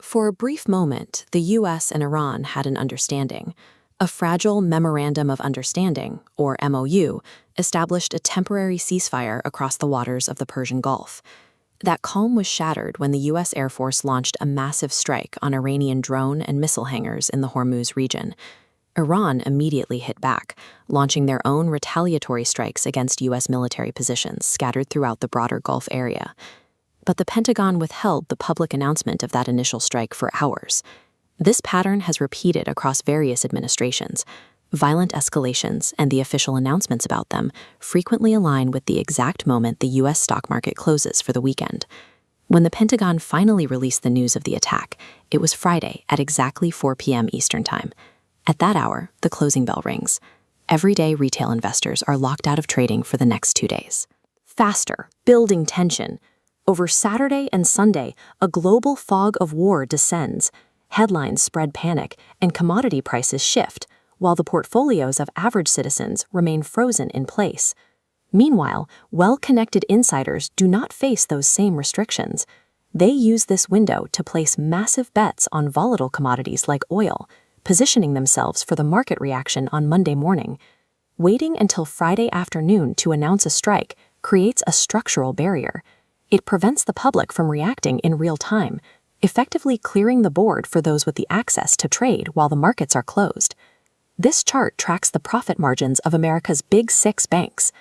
For a brief moment, the US and Iran had an understanding. A fragile Memorandum of Understanding, or MOU, established a temporary ceasefire across the waters of the Persian Gulf. That calm was shattered when the US Air Force launched a massive strike on Iranian drone and missile hangars in the Hormuz region. Iran immediately hit back, launching their own retaliatory strikes against US military positions scattered throughout the broader Gulf area. But the Pentagon withheld the public announcement of that initial strike for hours. This pattern has repeated across various administrations. Violent escalations and the official announcements about them frequently align with the exact moment the U.S. stock market closes for the weekend. When the Pentagon finally released the news of the attack, it was Friday at exactly 4 p.m. Eastern Time. At that hour, the closing bell rings. Everyday retail investors are locked out of trading for the next 2 days. Faster, building tension. Over Saturday and Sunday, a global fog of war descends. Headlines spread panic, and commodity prices shift, while the portfolios of average citizens remain frozen in place. Meanwhile, well-connected insiders do not face those same restrictions. They use this window to place massive bets on volatile commodities like oil, positioning themselves for the market reaction on Monday morning. Waiting until Friday afternoon to announce a strike creates a structural barrier. It prevents the public from reacting in real time, effectively clearing the board for those with the access to trade while the markets are closed. This chart tracks the profit margins of America's big 6 banks.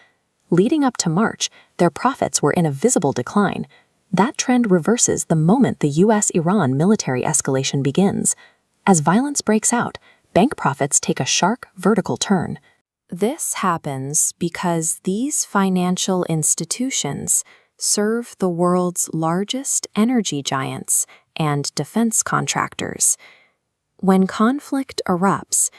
Leading up to March, their profits were in a visible decline. That trend reverses the moment the US-Iran military escalation begins. As violence breaks out, bank profits take a sharp vertical turn. This happens because these financial institutions serve the world's largest energy giants and defense contractors. When conflict erupts,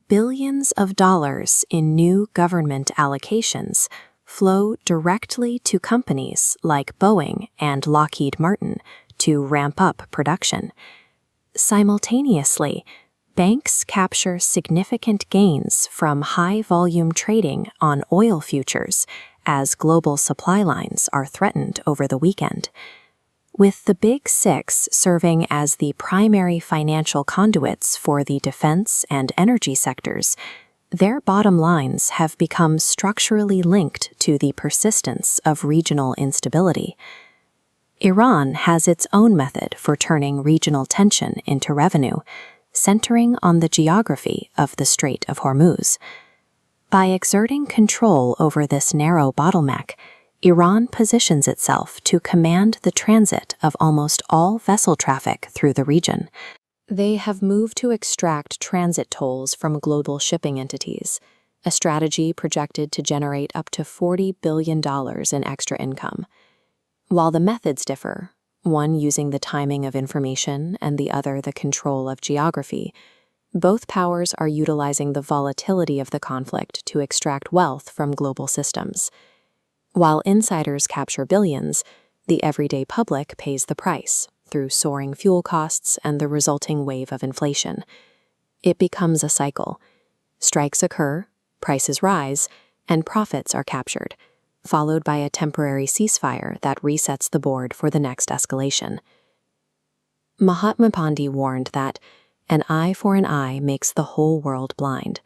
billions of dollars in new government allocations flow directly to companies like Boeing and Lockheed Martin to ramp up production. Simultaneously, banks capture significant gains from high-volume trading on oil futures as global supply lines are threatened over the weekend. With the Big Six serving as the primary financial conduits for the defense and energy sectors, their bottom lines have become structurally linked to the persistence of regional instability. Iran has its own method for turning regional tension into revenue, centering on the geography of the Strait of Hormuz. By exerting control over this narrow bottleneck, Iran positions itself to command the transit of almost all vessel traffic through the region. They have moved to extract transit tolls from global shipping entities, a strategy projected to generate up to $40 billion in extra income. While the methods differ, one using the timing of information and the other the control of geography, both powers are utilizing the volatility of the conflict to extract wealth from global systems. While insiders capture billions, the everyday public pays the price through soaring fuel costs and the resulting wave of inflation. It becomes a cycle. Strikes occur, prices rise, and profits are captured, followed by a temporary ceasefire that resets the board for the next escalation. Mahatma Gandhi warned that an eye for an eye makes the whole world blind.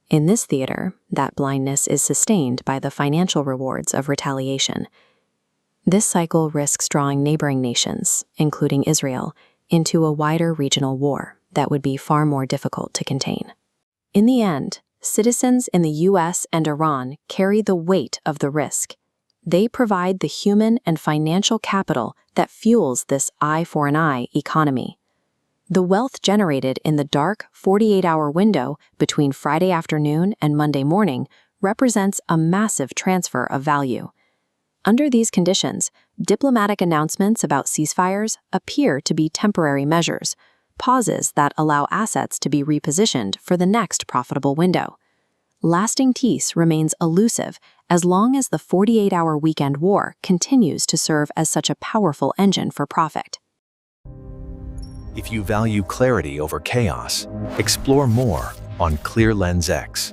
In this theater, that blindness is sustained by the financial rewards of retaliation. This cycle risks drawing neighboring nations, including Israel, into a wider regional war that would be far more difficult to contain. In the end, citizens in the US and Iran carry the weight of the risk. They provide the human and financial capital that fuels this eye for an eye economy. The wealth generated in the dark 48-hour window between Friday afternoon and Monday morning represents a massive transfer of value. Under these conditions, diplomatic announcements about ceasefires appear to be temporary measures, pauses that allow assets to be repositioned for the next profitable window. Lasting peace remains elusive as long as the 48-hour weekend war continues to serve as such a powerful engine for profit. If you value clarity over chaos, explore more on Clear Lens X.